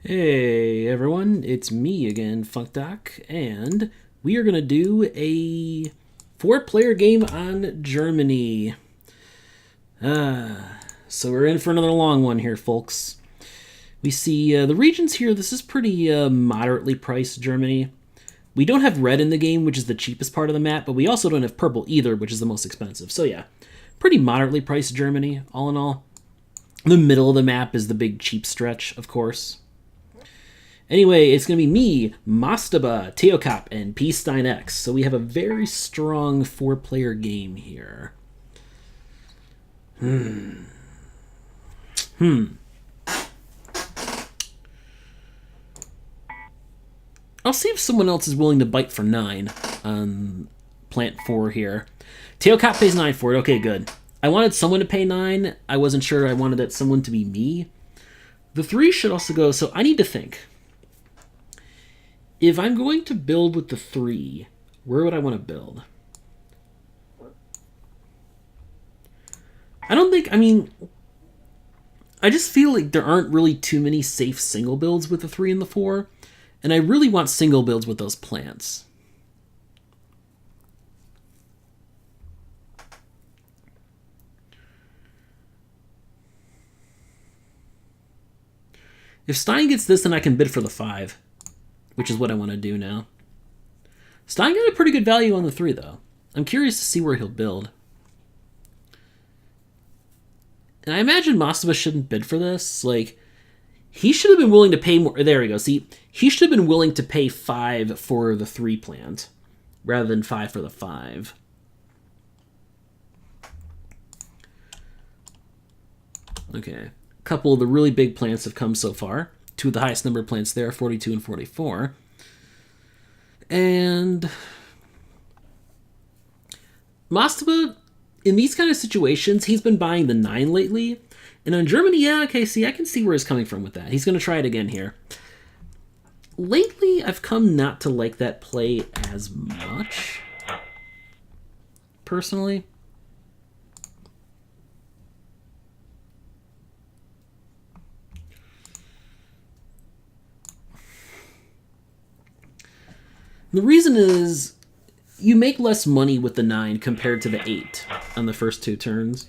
Hey everyone, it's me again, FunkDoc, and we are gonna do a four-player game on Germany. So we're in for another long one here, folks. We see the regions here. This is pretty moderately priced Germany. We don't have red in the game, which is the cheapest part of the map, but we also don't have purple either, which is the most expensive. So yeah, pretty moderately priced Germany, all in all. The middle of the map is the big cheap stretch, of course. Anyway, it's going to be me, Mastaba, Teokop, and Stein X. So we have a very strong four-player game here. I'll see if someone else is willing to bite for 9 on plant 4 here. Teokop pays 9 for it. Okay, good. I wanted someone to pay 9. I wasn't sure I wanted that someone to be me. The 3 should also go, so I need to think. If I'm going to build with the 3, where would I want to build? I just feel like there aren't really too many safe single builds with the 3 and the 4, and I really want single builds with those plants. If Stein gets this, then I can bid for the 5, which is what I want to do now. Stein got a pretty good value on the 3, though. I'm curious to see where he'll build. And I imagine Mastaba shouldn't bid for this. Like, he should have been willing to pay more. There we go. See, he should have been willing to pay 5 for the 3 plant rather than 5 for the 5. Okay. A couple of the really big plants have come so far. 2 of the highest number of plants there, 42 and 44. And Mastaba, in these kind of situations, he's been buying the 9 lately. And on Germany, yeah, okay, see, I can see where he's coming from with that. He's going to try it again here. Lately, I've come not to like that play as much, personally. The reason is you make less money with the 9 compared to the 8 on the first 2 turns.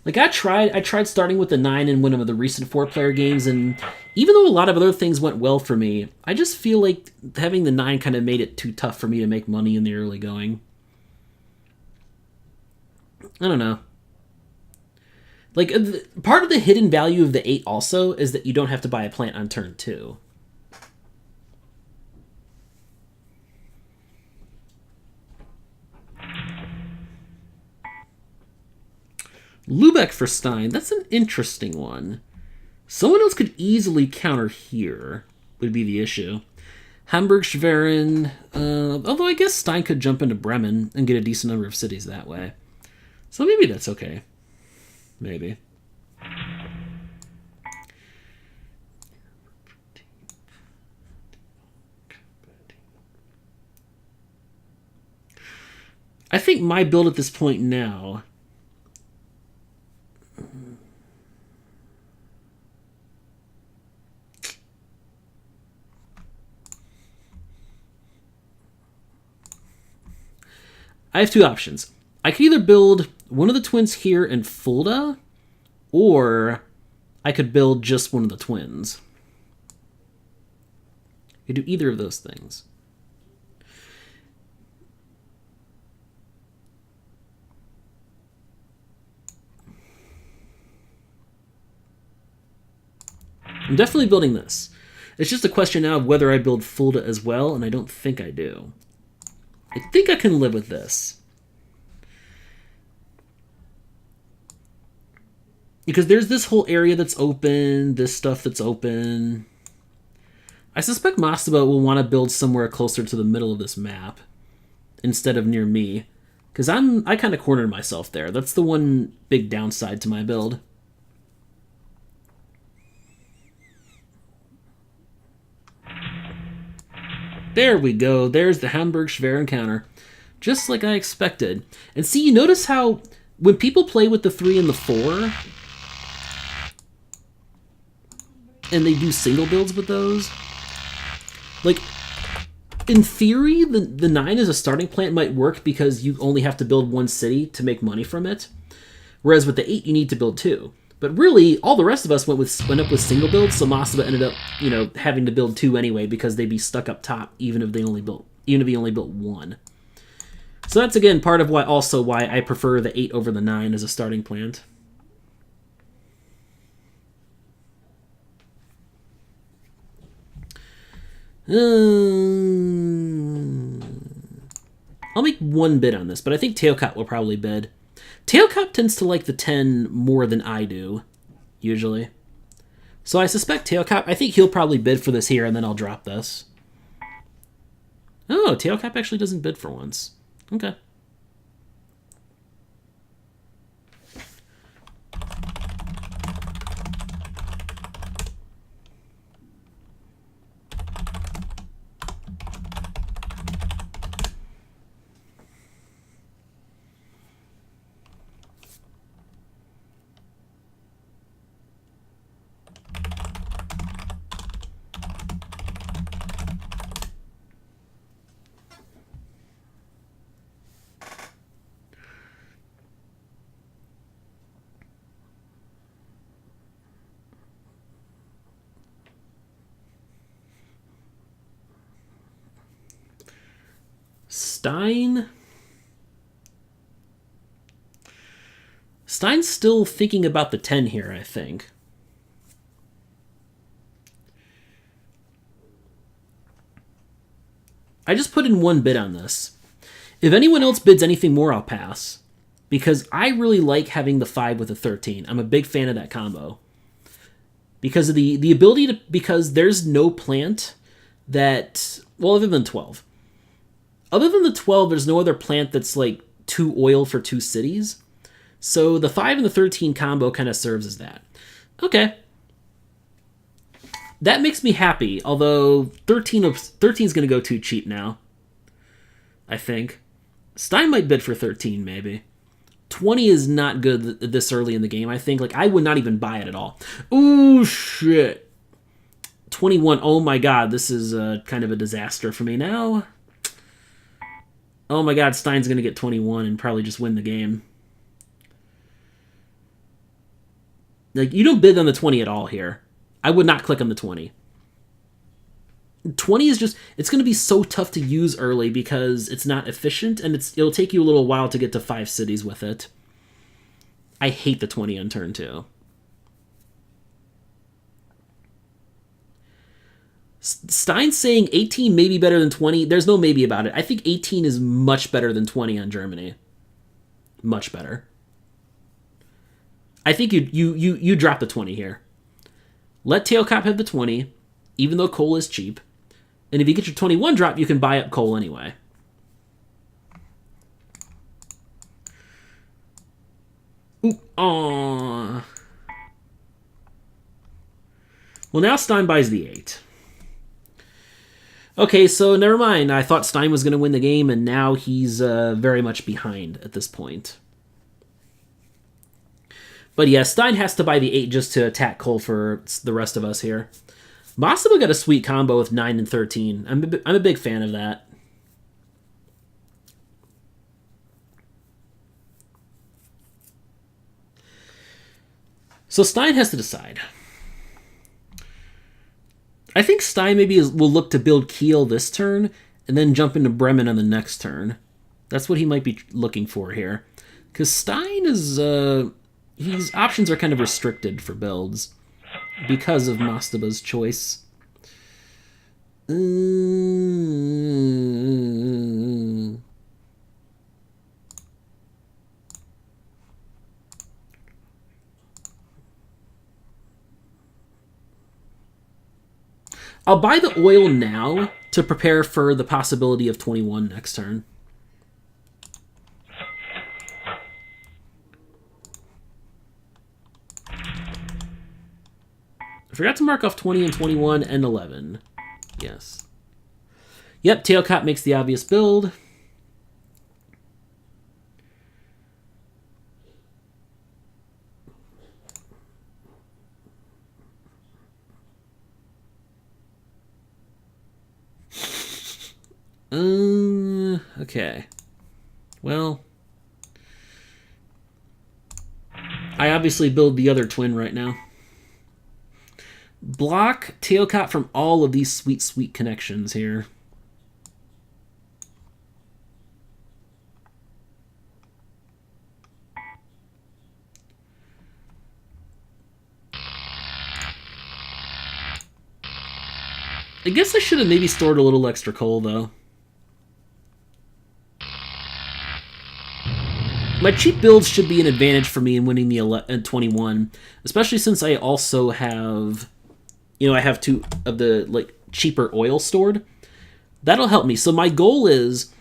Like, I tried starting with the 9 in one of the recent 4-player games, and even though a lot of other things went well for me, I just feel like having the 9 kind of made it too tough for me to make money in the early going. I don't know. Like, part of the hidden value of the 8 also is that you don't have to buy a plant on turn 2. Lubeck for Stein, that's an interesting one. Someone else could easily counter here, would be the issue. Hamburg, Schwerin, although I guess Stein could jump into Bremen and get a decent number of cities that way. So maybe that's okay. Maybe. I think my build at this point now... I have 2 options. I could either build one of the twins here in Fulda, or I could build just one of the twins. I could do either of those things. I'm definitely building this. It's just a question now of whether I build Fulda as well, and I don't think I do. I think I can live with this. Because there's this whole area that's open, this stuff that's open. I suspect Mastaba will want to build somewhere closer to the middle of this map instead of near me. Because I kind of cornered myself there. That's the one big downside to my build. There we go. There's the Hamburg-Schwerin counter. Just like I expected. And see, you notice how when people play with the 3 and the 4, and they do single builds with those, like, in theory, the 9 as a starting plant might work because you only have to build 1 city to make money from it, whereas with the 8, you need to build 2. But really, all the rest of us went up with single builds, so Mastaba ended up, you know, having to build 2 anyway because they'd be stuck up top even if he only built 1. So that's again part of why I prefer the 8 over the 9 as a starting plant. I'll make 1 bid on this, but I think teokop will probably bid. Teokop tends to like the 10 more than I do, usually. So I suspect teokop, I think he'll probably bid for this here, and then I'll drop this. Oh, teokop actually doesn't bid for once. Okay. Stein's still thinking about the 10 here, I think. I just put in 1 bid on this. If anyone else bids anything more, I'll pass. Because I really like having the 5 with a 13. I'm a big fan of that combo. Because of the ability to... Because there's no plant that... Well, other than 12. Other than the 12, there's no other plant that's like 2 oil for 2 cities. So the 5 and the 13 combo kind of serves as that. Okay. That makes me happy, although 13 is going to go too cheap now. I think. Stein might bid for 13, maybe. 20 is not good this early in the game, I think. Like, I would not even buy it at all. Ooh, shit. 21, oh my god, this is kind of a disaster for me now. Oh my god, Stein's going to get 21 and probably just win the game. Like, you don't bid on the 20 at all here. I would not click on the 20. 20 is just... It's going to be so tough to use early because it's not efficient, and it'll take you a little while to get to 5 cities with it. I hate the 20 on turn 2. Stein's saying 18 may be better than 20. There's no maybe about it. I think 18 is much better than 20 on Germany. Much better. I think you drop the 20 here. Let teokop have the 20, even though coal is cheap. And if you get your 21 drop, you can buy up coal anyway. Ooh, aww. Well, now Stein buys the 8. Okay, so never mind. I thought Stein was going to win the game, and now he's very much behind at this point. But yeah, Stein has to buy the 8 just to attack coal for the rest of us here. Mastaba got a sweet combo with 9 and 13. I'm a big fan of that. So Stein has to decide. I think Stein maybe will look to build Kiel this turn and then jump into Bremen on the next turn. That's what he might be looking for here. Because Stein is... his options are kind of restricted for builds because of Mastaba's choice. I'll buy the oil now to prepare for the possibility of 21 next turn. I forgot to mark off 20 and 21 and 11. Yes. Yep, teokop makes the obvious build. Okay. Well, I obviously build the other twin right now. Block teokop from all of these sweet, sweet connections here. I guess I should have maybe stored a little extra coal, though. My cheap builds should be an advantage for me in winning the 21, especially since I also have, I have 2 of the cheaper oil stored. That'll help me. So my goal is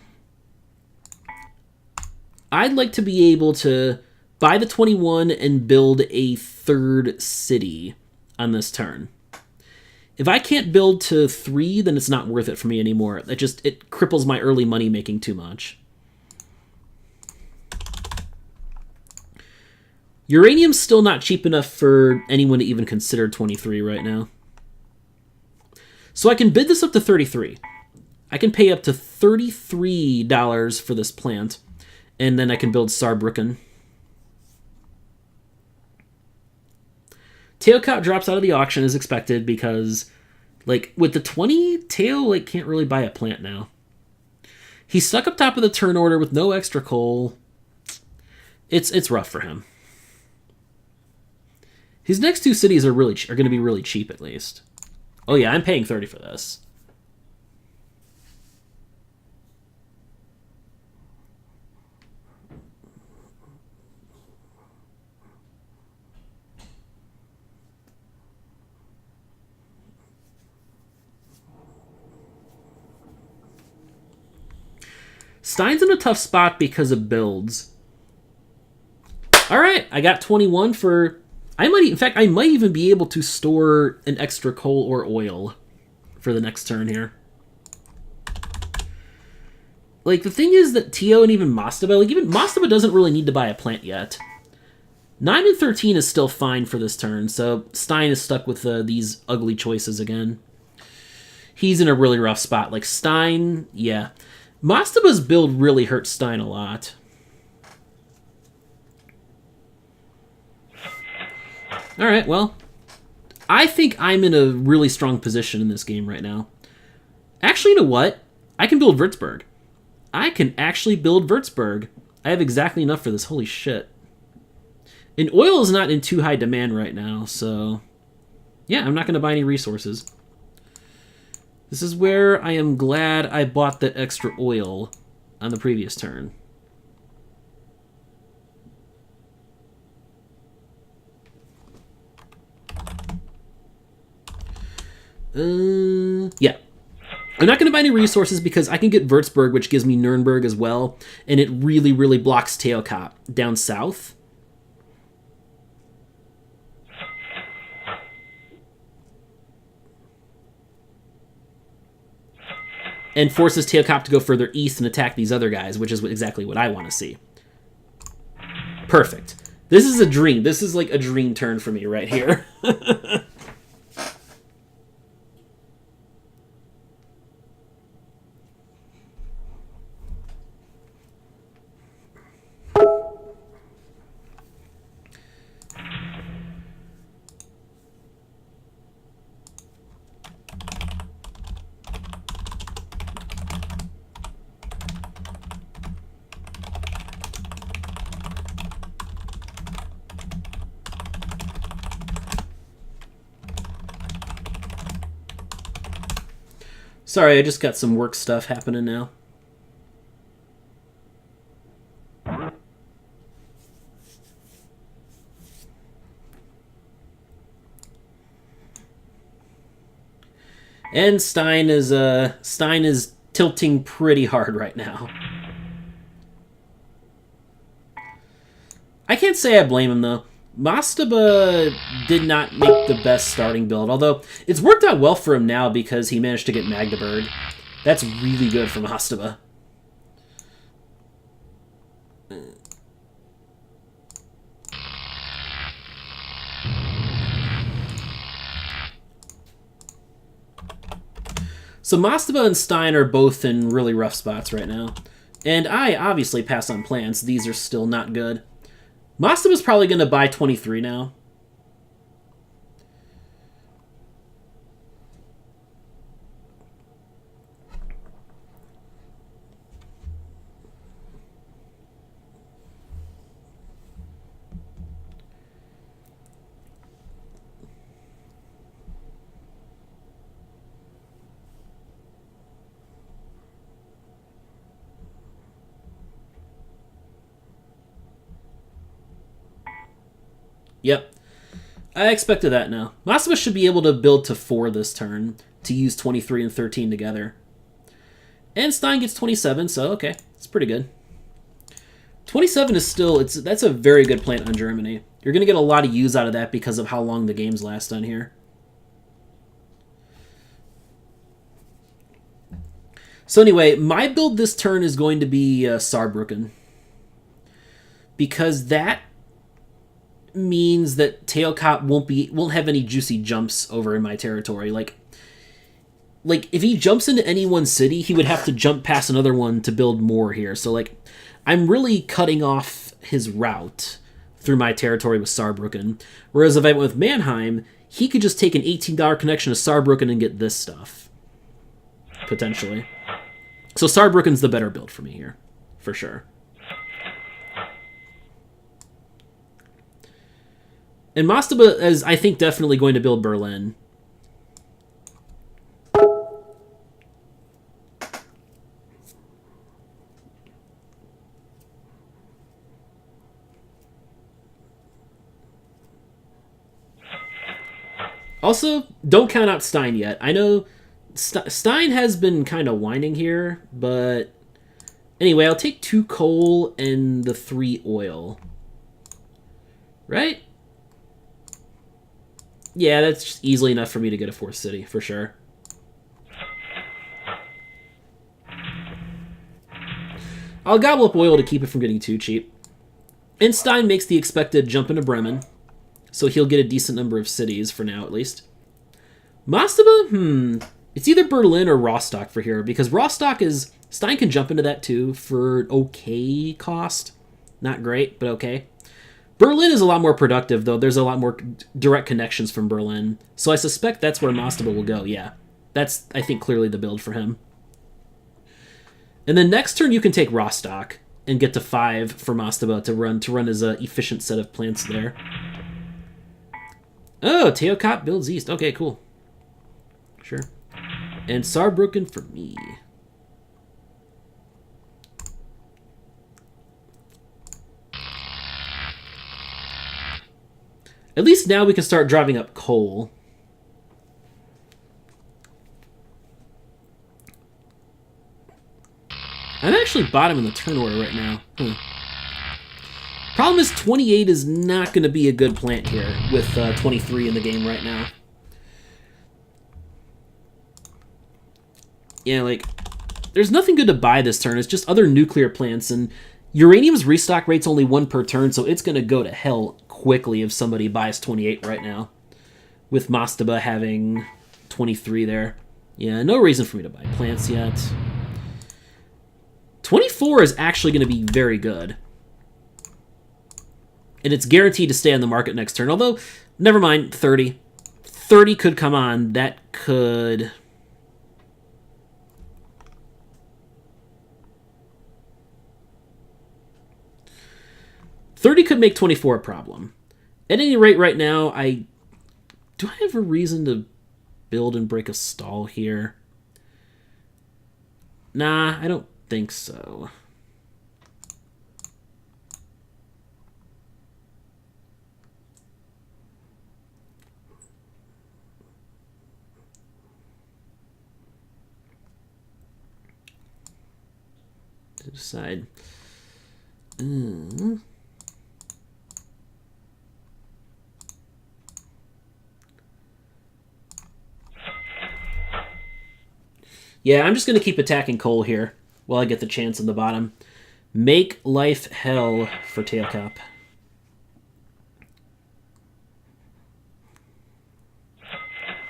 I'd like to be able to buy the 21 and build a 3rd city on this turn. If I can't build to 3, then it's not worth it for me anymore. It cripples my early money making too much. Uranium's still not cheap enough for anyone to even consider 23 right now. So I can bid this up to 33. I can pay up to $33 for this plant, and then I can build Saarbrücken. teokop drops out of the auction as expected because, with the 20, Teo, can't really buy a plant now. He's stuck up top of the turn order with no extra coal. It's rough for him. His next 2 cities are going to be really cheap, at least. Oh yeah, I'm paying 30 for this. Stein's in a tough spot because of builds. All right, I got 21 for... I might even be able to store an extra coal or oil for the next turn here. The thing is that Teo and even Mastaba, even Mastaba doesn't really need to buy a plant yet. 9 and 13 is still fine for this turn, so Stein is stuck with these ugly choices again. He's in a really rough spot. Stein, yeah. Mastaba's build really hurts Stein a lot. Alright, well, I think I'm in a really strong position in this game right now. Actually, you know what? I can build Würzburg. I can actually build Würzburg. I have exactly enough for this. Holy shit. And oil is not in too high demand right now, so... yeah, I'm not going to buy any resources. This is where I am glad I bought that extra oil on the previous turn. Yeah. I'm not going to buy any resources because I can get Würzburg, which gives me Nuremberg as well, and it really, really blocks teokop down south. And forces teokop to go further east and attack these other guys, which is exactly what I want to see. Perfect. This is a dream. This is a dream turn for me right here. Sorry, I just got some work stuff happening now. And Stein is tilting pretty hard right now. I can't say I blame him though. Mastaba did not make the best starting build, although it's worked out well for him now because he managed to get Magdeburg. That's really good for Mastaba. So Mastaba and Stein are both in really rough spots right now. And I obviously pass on plants. These are still not good. Mastaba's probably going to buy 23 now. Yep. I expected that now. Mastaba should be able to build to 4 this turn to use 23 and 13 together. And Stein gets 27, so okay. It's pretty good. 27 is still... that's a very good plant on Germany. You're going to get a lot of use out of that because of how long the games last on here. So anyway, my build this turn is going to be Saarbrücken. Because that means that teokop won't have any juicy jumps over in my territory. Like if he jumps into any one city, he would have to jump past another one to build more here. So like I'm really cutting off his route through my territory with Saarbrücken. Whereas if I went with Mannheim, he could just take an $18 connection to Saarbrücken and get this stuff. Potentially. So Saarbrücken's the better build for me here. For sure. And Mastaba is, I think, definitely going to build Berlin. Also, don't count out Stein yet. I know Stein has been kind of whining here, but anyway, I'll take 2 coal and the 3 oil. Right? Yeah, that's just easily enough for me to get a 4th city, for sure. I'll gobble up oil to keep it from getting too cheap. And Stein makes the expected jump into Bremen, so he'll get a decent number of cities, for now at least. Mastaba? It's either Berlin or Rostock for here, because Rostock is... Stein can jump into that too for okay cost. Not great, but okay. Berlin is a lot more productive, though. There's a lot more direct connections from Berlin. So I suspect that's where Mastaba will go, yeah. That's, I think, clearly the build for him. And then next turn you can take Rostock and get to 5 for Mastaba to run his efficient set of plants there. Oh, teokop builds east. Okay, cool. Sure. And Saarbrücken for me. At least now we can start driving up coal. I'm actually bottom in the turn order right now. Problem is 28 is not going to be a good plant here with 23 in the game right now. Yeah, like, there's nothing good to buy this turn. It's just other nuclear plants, and uranium's restock rate's only 1 per turn, so it's going to go to hell quickly if somebody buys 28 right now. With Mastaba having 23 there. Yeah, no reason for me to buy plants yet. 24 is actually going to be very good. And it's guaranteed to stay on the market next turn. Although, never mind, 30. 30 could come on. That could... $30 could make 24 a problem. At any rate, right now, do I have a reason to build and break a stall here? Nah, I don't think so. To decide. Yeah, I'm just going to keep attacking coal here while I get the chance on the bottom. Make life hell for teokop.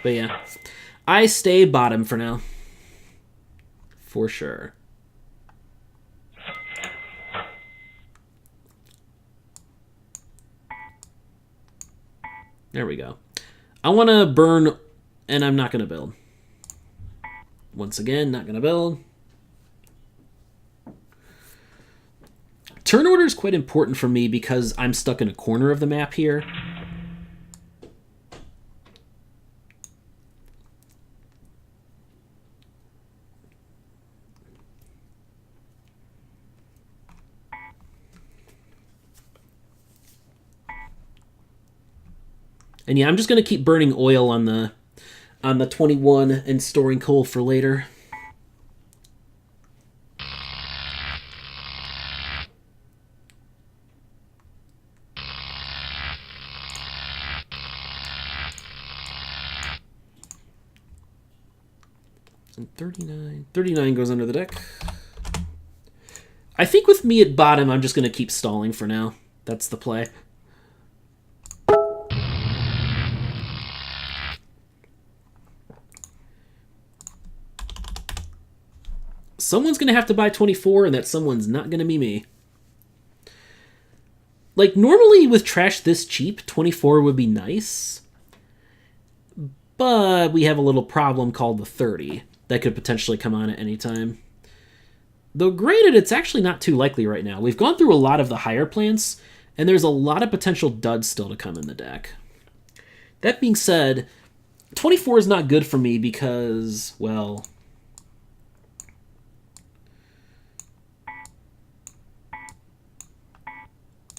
But yeah, I stay bottom for now. For sure. There we go. I want to burn, and I'm not going to build. Once again, not going to build. Turn order is quite important for me because I'm stuck in a corner of the map here. And yeah, I'm just going to keep burning oil on the 21 and storing coal for later. And 39 goes under the deck. I think with me at bottom, I'm just going to keep stalling for now. That's the play. Someone's going to have to buy 24, and that someone's not going to be me. Like, normally with trash this cheap, 24 would be nice. But we have a little problem called the 30 that could potentially come on at any time. Though granted, it's actually not too likely right now. We've gone through a lot of the higher plants, and there's a lot of potential duds still to come in the deck. That being said, 24 is not good for me because, well...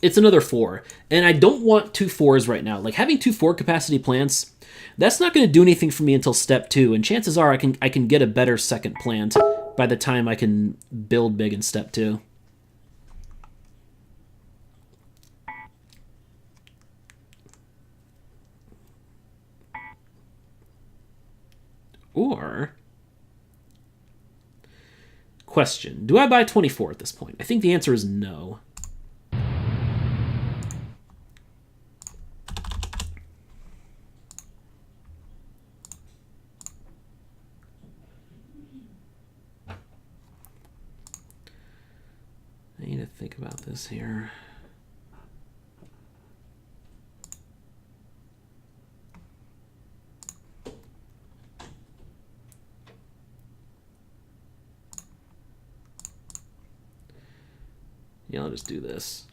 it's another 4, and I don't want 2 4s right now. Like, having 2 4 capacity plants, that's not going to do anything for me until step 2, and chances are I can get a better second plant by the time I can build big in step 2. Or... question, do I buy 24 at this point? I think the answer is no. I need to think about this here. Yeah, I'll just do this.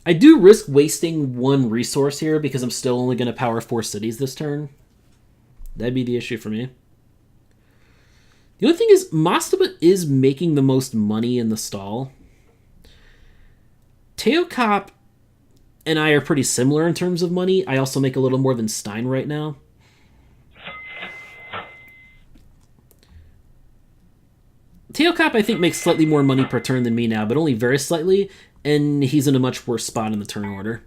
I do risk wasting 1 resource here because I'm still only going to power 4 cities this turn. That'd be the issue for me. The only thing is, Mastaba is making the most money in the stall. Teokop and I are pretty similar in terms of money. I also make a little more than Stein right now. Teokop, I think, makes slightly more money per turn than me now, but only very slightly, and he's in a much worse spot in the turn order.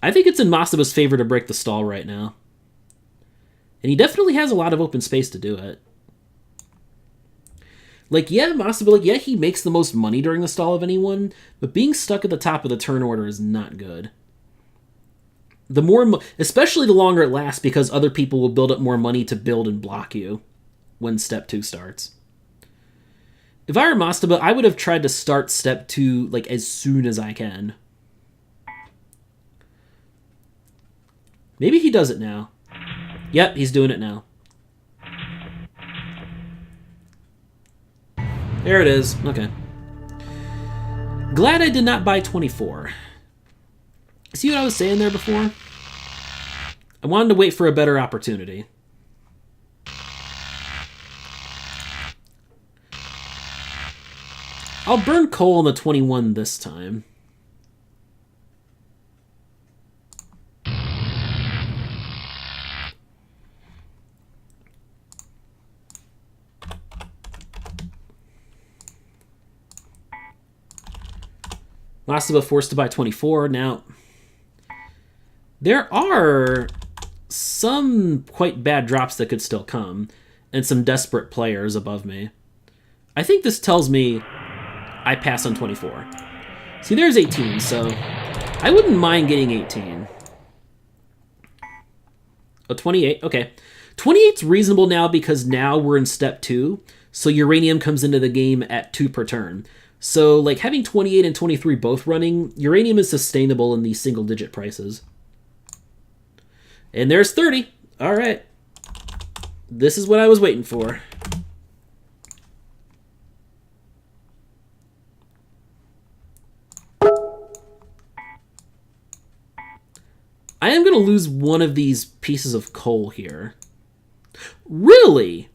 I think it's in Masaba's favor to break the stall right now. And he definitely has a lot of open space to do it. Like, yeah, Masaba, like, yeah, he makes the most money during the stall of anyone, but being stuck at the top of the turn order is not good. The more, especially the longer it lasts, because other people will build up more money to build and block you when step 2 starts. If I were Mastaba, I would have tried to start step 2 like as soon as I can. Maybe he does it now. Yep, he's doing it now. There it is. Okay. Glad I did not buy 24. See what I was saying there before? I wanted to wait for a better opportunity. I'll burn coal on the 21 this time. Mastaba forced to buy 24. Now, there are some quite bad drops that could still come, and some desperate players above me. I think this tells me I pass on 24. See, there's 18, so I wouldn't mind getting 18. Oh, 28, okay. 28's reasonable now because now we're in step 2, so uranium comes into the game at 2 per turn. So, like, having 28 and 23 both running, uranium is sustainable in these single-digit prices. And there's 30. All right. This is what I was waiting for. I am going to lose one of these pieces of coal here. Really?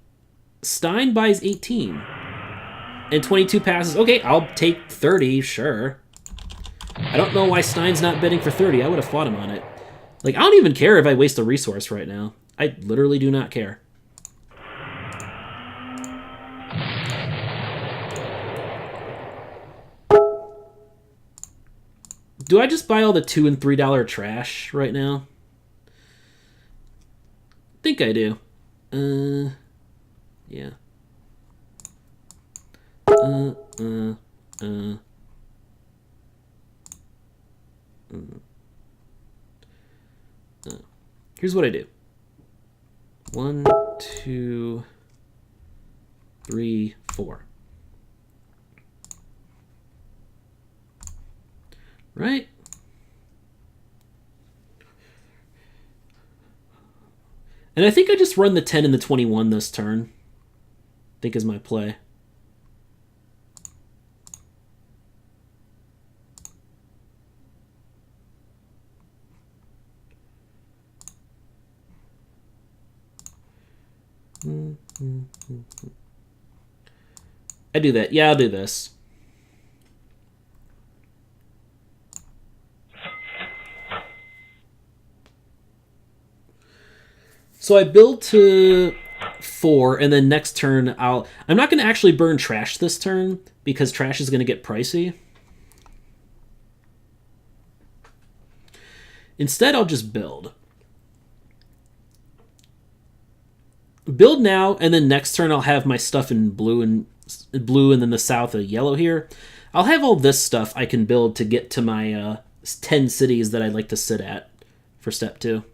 Stein buys 18. And 22 passes. Okay, I'll take 30, sure. I don't know why Stein's not bidding for 30. I would have fought him on it. Like, I don't even care if I waste a resource right now. I literally do not care. Do I just buy all the $2 and $3 trash right now? I think I do. Yeah. Here's what I do. 1, 2, 3, 4. Right? And I think I just run the 10 and the 21 this turn. I think is my play. I do that. Yeah, I'll do this. So I build to 4, and then next turn I'm not going to actually burn trash this turn, because trash is going to get pricey. Instead, I'll just build. Build now, and then next turn I'll have my stuff in blue, and then the south of yellow here. I'll have all this stuff I can build to get to my 10 cities that I'd like to sit at for step 2.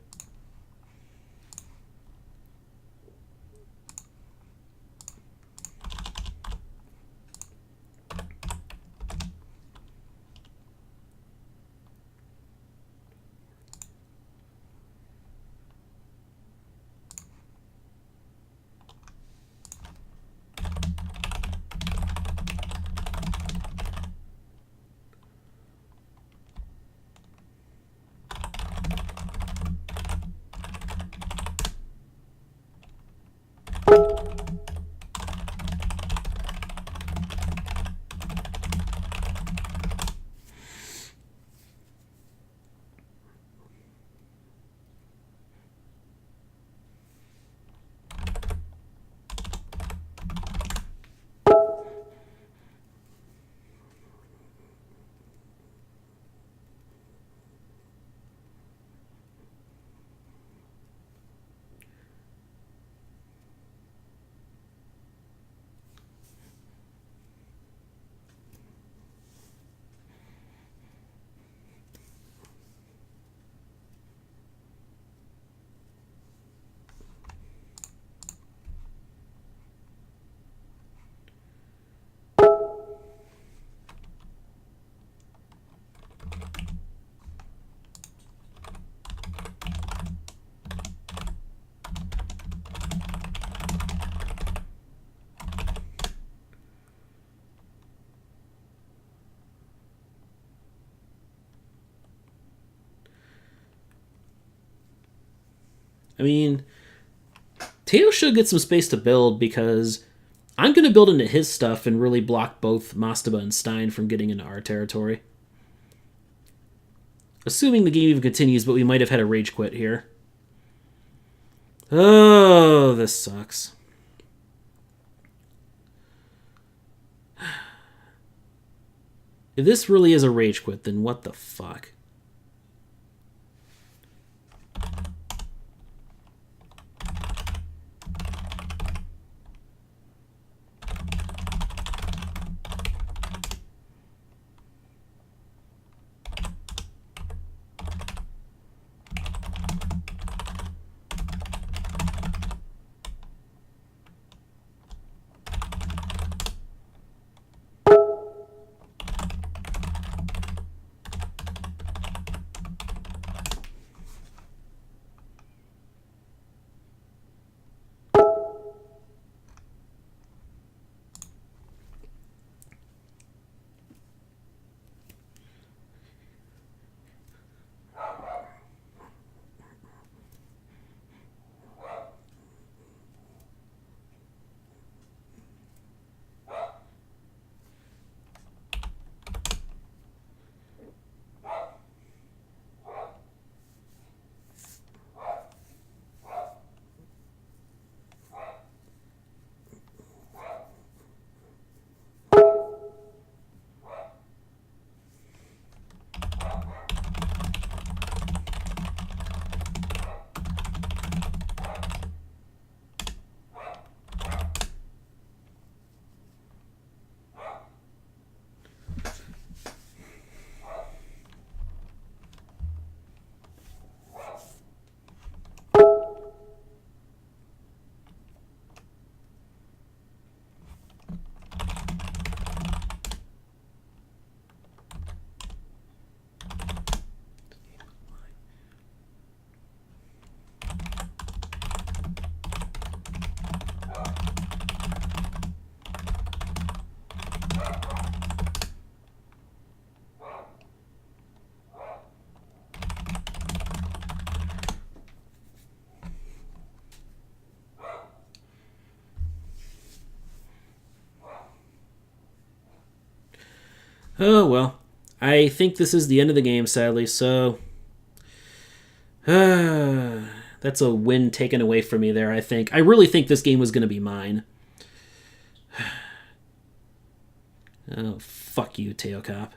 I mean, Teo should get some space to build because I'm going to build into his stuff and really block both Mastaba and Stein from getting into our territory. Assuming the game even continues, but we might have had a rage quit here. Oh, this sucks. If this really is a rage quit, then what the fuck? Oh, well. I think this is the end of the game, sadly, so... that's a win taken away from me there, I think. I really think this game was going to be mine. Oh, fuck you, teokop.